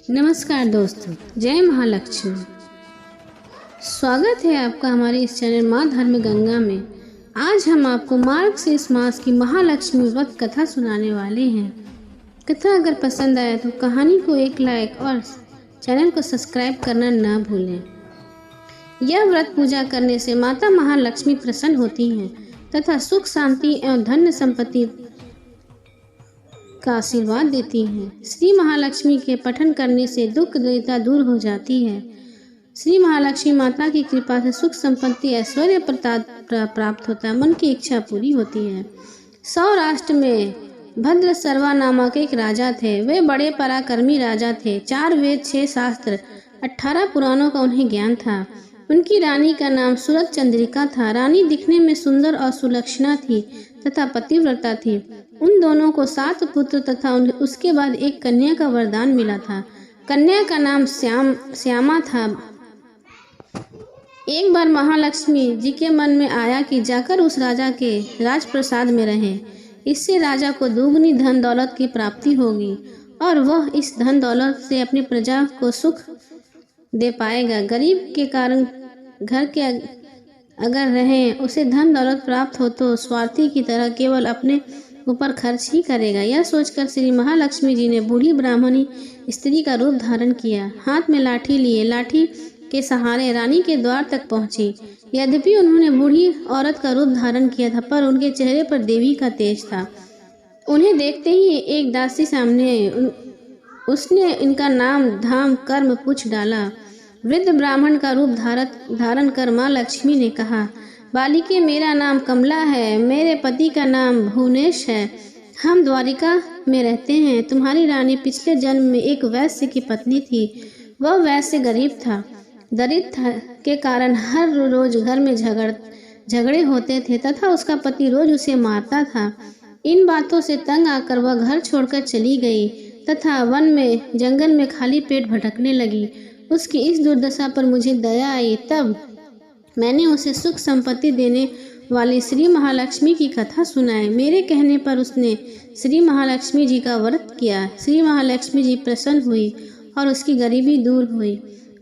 नमस्कार दोस्तों, जय महालक्ष्मी। स्वागत है आपका हमारे इस चैनल माँ धर्म गंगा में। आज हम आपको मार्गशीर्ष मास की महालक्ष्मी व्रत कथा सुनाने वाले हैं। कथा अगर पसंद आए तो कहानी को एक लाइक और चैनल को सब्सक्राइब करना ना भूलें। यह व्रत पूजा करने से माता महालक्ष्मी प्रसन्न होती हैं तथा सुख शांति एवं धन संपत्ति का आशीर्वाद देती हैं। श्री महालक्ष्मी के पठन करने से दुख दरिद्रता दूर हो जाती है। श्री महालक्ष्मी माता की कृपा से सुख संपत्ति ऐश्वर्य प्राप्त होता है, मन की इच्छा पूरी होती है। सौराष्ट्र में भद्र सर्वा नामक एक राजा थे। वे बड़े पराक्रमी राजा थे। 4 वेद 6 शास्त्र 18 पुराणों का उन्हें ज्ञान था। उनकी रानी का नाम सूरत चंद्रिका था। रानी दिखने में सुंदर और सुलक्षणा थी तथा पतिव्रता थी। उन दोनों को 7 पुत्र तथा उसके बाद एक कन्या का वरदान मिला था। कन्या का नाम श्यामा था। एक बार महालक्ष्मी जी के मन में आया कि जाकर उस राजा के राजप्रसाद में रहें। इससे राजा को दुगनी धन दौलत की प्राप्ति होगी और वह इस धन दौलत से अपनी प्रजा को सुख दे पाएगा। गरीब के कारण घर के अगर रहें, उसे धन दौलत प्राप्त हो तो स्वार्थी की तरह केवल अपने ऊपर खर्च ही करेगा। यह सोचकर श्री महालक्ष्मी जी ने बूढ़ी ब्राह्मणी स्त्री का रूप धारण किया। हाथ में लाठी लिए लाठी के सहारे रानी के द्वार तक पहुंची। यद्यपि उन्होंने बूढ़ी औरत का रूप धारण किया था, पर उनके चेहरे पर देवी का तेज था। उन्हें देखते ही एक दासी सामने आई। उसने इनका नाम धाम कर्म पूछ डाला। वृद्ध ब्राह्मण का रूप धारण कर माँ लक्ष्मी ने कहा, बालिके, मेरा नाम कमला है। मेरे पति का नाम भुवनेश है। हम द्वारिका में रहते हैं। तुम्हारी रानी पिछले जन्म में एक वैश्य की पत्नी थी। वह वैश्य गरीब था। दरिद्र के कारण हर रोज घर में झगड़े होते थे तथा उसका पति रोज उसे मारता था। इन बातों से तंग आकर वह घर छोड़कर चली गई तथा वन में जंगल में खाली पेट भटकने लगी। उसकी इस दुर्दशा पर मुझे दया आई। तब मैंने उसे सुख संपत्ति देने वाली श्री महालक्ष्मी की कथा सुनाई। मेरे कहने पर उसने श्री महालक्ष्मी जी का व्रत किया। श्री महालक्ष्मी जी प्रसन्न हुई और उसकी गरीबी दूर हुई।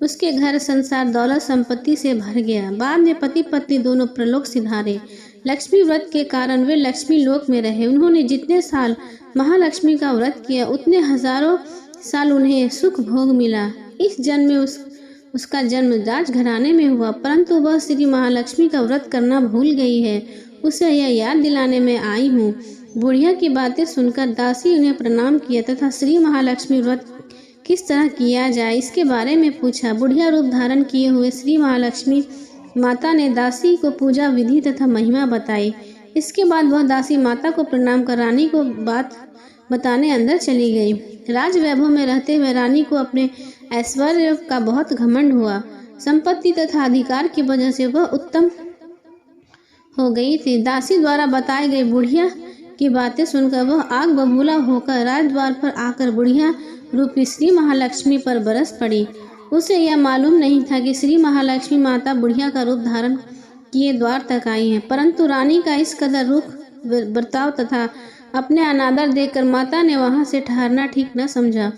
उसके घर संसार दौलत संपत्ति से भर गया। बाद में पति पत्नी दोनों प्रलोक सिधारे। लक्ष्मी व्रत के कारण वे लक्ष्मी लोक में रहे। उन्होंने जितने साल महालक्ष्मी का व्रत किया उतने हजारों साल उन्हें सुख भोग मिला। इस जन्म में उसका जन्म राजघराने में हुआ, परंतु वह श्री महालक्ष्मी का व्रत करना भूल गई है। उसे यह याद दिलाने में आई हूँ। बुढ़िया की बातें सुनकर दासी उन्हें प्रणाम किया तथा श्री महालक्ष्मी व्रत किस तरह किया जाए इसके बारे में पूछा। बुढ़िया रूप धारण किए हुए श्री महालक्ष्मी माता ने दासी को पूजा विधि तथा महिमा बताई। इसके बाद वह दासी माता को प्रणाम कर रानी को बात बताने अंदर चली गई। राज वैभव में रहते हुए रानी को अपने ऐश्वर्य का बहुत घमंड हुआ। संपत्ति तथा अधिकार की वजह से वह उत्तम हो गई थी। दासी द्वारा बताई गई बुढ़िया की बातें सुनकर वह आग बबूला होकर राजद्वार पर आकर बुढ़िया रूपी श्री महालक्ष्मी पर बरस पड़ी। उसे यह मालूम नहीं था कि श्री महालक्ष्मी माता बुढ़िया का रूप धारण किए द्वार तक आई हैं, परंतु रानी का इस कदर रुख बर्ताव तथा अपने अनादर देखकर माता ने वहां से ठहरना ठीक न समझा।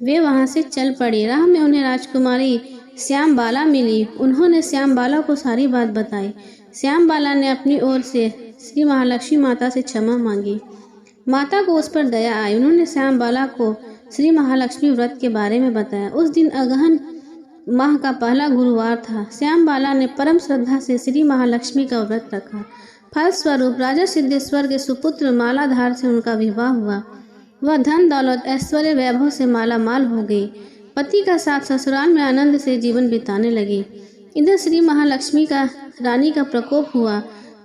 वे वहां से चल पड़ी। राह में उन्हें राजकुमारी श्यामबाला मिली। उन्होंने श्यामबाला को सारी बात बताई। श्यामबाला ने अपनी ओर से श्री महालक्ष्मी माता से क्षमा मांगी। माता को उस पर दया आई। उन्होंने श्यामबाला को श्री महालक्ष्मी व्रत के बारे में बताया। उस दिन अगहन माह का पहला गुरुवार था। श्यामबाला ने परम श्रद्धा से श्री महालक्ष्मी का व्रत रखा। फलस्वरूप राजा सिद्धेश्वर के सुपुत्र मालाधार से उनका विवाह हुआ। वह धन दौलत ऐश्वर्य वैभव से माला माल हो गई। पति का साथ ससुराल में आनंद से जीवन बिताने लगी। इधर श्री महालक्ष्मी का रानी का प्रकोप हुआ।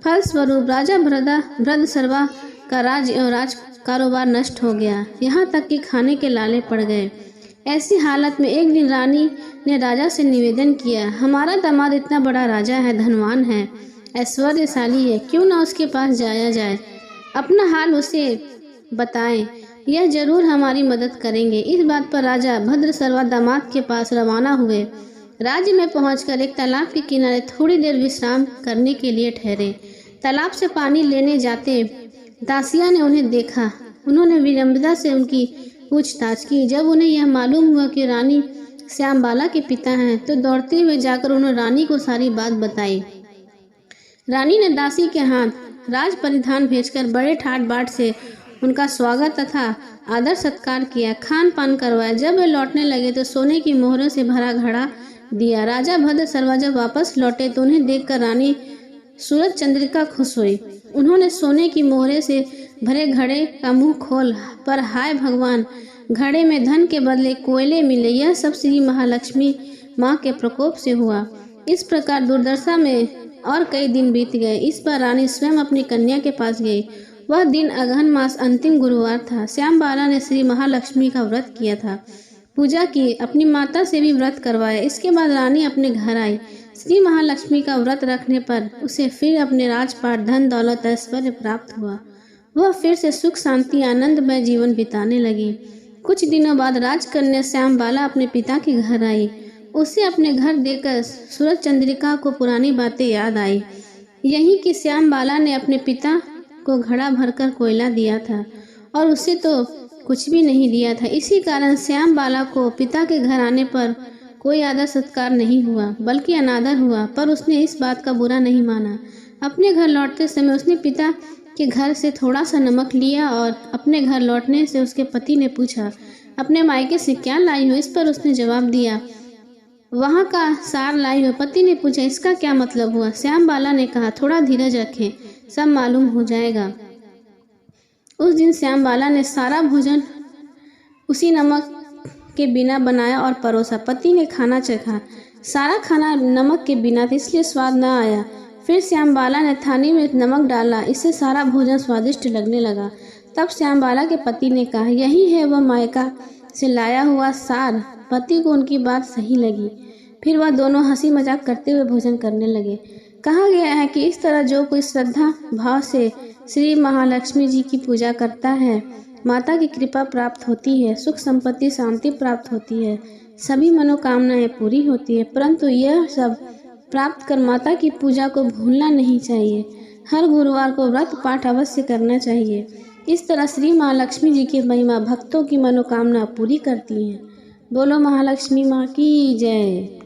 फलस्वरूप राजा भद्र सर्वा का राज्य एवं राज कारोबार नष्ट हो गया। यहाँ तक कि खाने के लाले पड़ गए। ऐसी हालत में एक दिन रानी ने राजा से निवेदन किया, हमारा दामाद इतना बड़ा राजा है, धनवान है, ऐश्वर्यशाली है, क्यों ना उसके पास जाया जाए, अपना हाल उसे बताएं, यह जरूर हमारी मदद करेंगे। इस बात पर राजा भद्र सर्वा दामाद के पास रवाना हुए। राज्य में पहुंचकर एक तालाब के किनारे थोड़ी देर विश्राम करने के लिए ठहरे। तालाब से पानी लेने जाते दासिया ने उन्हें देखा। उन्होंने विनम्रता से पूछताछ की। जब उन्हें यह मालूम हुआ कि रानी श्यामबाला के पिता हैं तो दौड़ते हुए जाकर उन्होंने रानी को सारी बात बताई। रानी ने दासी के हाथ राज परिधान भेजकर बड़े ठाट बाट से उनका स्वागत तथा आदर सत्कार किया, खान पान करवाया। जब वे लौटने लगे तो सोने की मोहरों से भरा घड़ा दिया। राजा भद्र सर्वा जब वापस लौटे तो उन्हें देखकर रानी सूरज चंद्रिका खुश हुई। उन्होंने सोने की मोहरे से भरे घड़े का मुंह खोल पर हाय भगवान, घड़े में धन के बदले कोयले मिले। यह सब श्री महालक्ष्मी माँ के प्रकोप से हुआ। इस प्रकार दुर्दशा में और कई दिन बीत गए। इस बार रानी स्वयं अपनी कन्या के पास गई। वह दिन अगहन मास अंतिम गुरुवार था। श्यामबाला ने श्री महालक्ष्मी का व्रत किया था, पूजा की, अपनी माता से भी व्रत करवाया। इसके बाद रानी अपने घर आई। श्री महालक्ष्मी का व्रत रखने पर उसे फिर अपने राजपाट, धन दौलत, ऐश्वर्य प्राप्त हुआ। वह फिर से सुख शांति आनंदमय जीवन बिताने लगी। कुछ दिनों बाद राजकन्या श्यामबाला अपने पिता के घर आई। उसे अपने घर देखकर सूरज चंद्रिका को पुरानी बातें याद आई। यही कि श्यामबाला ने अपने पिता को घड़ा भरकर कोयला दिया था और उसे तो कुछ भी नहीं दिया था। इसी कारण श्यामबाला को पिता के घर आने पर कोई आदर सत्कार नहीं हुआ, बल्कि अनादर हुआ। पर उसने इस बात का बुरा नहीं माना। अपने घर लौटते समय उसने पिता के घर से थोड़ा सा नमक लिया और अपने घर लौटने से उसके पति ने पूछा, अपने मायके से क्या लाई हो? इस पर उसने जवाब दिया, वहाँ का सार लाई हो। पति ने पूछा, इसका क्या मतलब हुआ? श्यामबाला ने कहा, थोड़ा धीरज रखें, सब मालूम हो जाएगा। उस दिन श्यामबाला ने सारा भोजन उसी नमक के बिना बनाया और परोसा। पति ने खाना चखा। सारा खाना नमक के बिना था, इसलिए स्वाद न आया। फिर श्यामबाला ने थाली में नमक डाला, इससे सारा भोजन स्वादिष्ट लगने लगा। तब श्यामबाला के पति ने कहा, यही है वह मायका से लाया हुआ सार। पति को उनकी बात सही लगी। फिर वह दोनों हंसी मजाक करते हुए भोजन करने लगे। कहा गया है कि इस तरह जो कोई श्रद्धा भाव से श्री महालक्ष्मी जी की पूजा करता है, माता की कृपा प्राप्त होती है, सुख संपत्ति शांति प्राप्त होती है, सभी मनोकामनाएं पूरी होती है। परंतु यह सब प्राप्त कर माता की पूजा को भूलना नहीं चाहिए। हर गुरुवार को व्रत पाठ अवश्य करना चाहिए। इस तरह श्री महालक्ष्मी जी की महिमा भक्तों की मनोकामना पूरी करती हैं। बोलो महालक्ष्मी माँ की जय।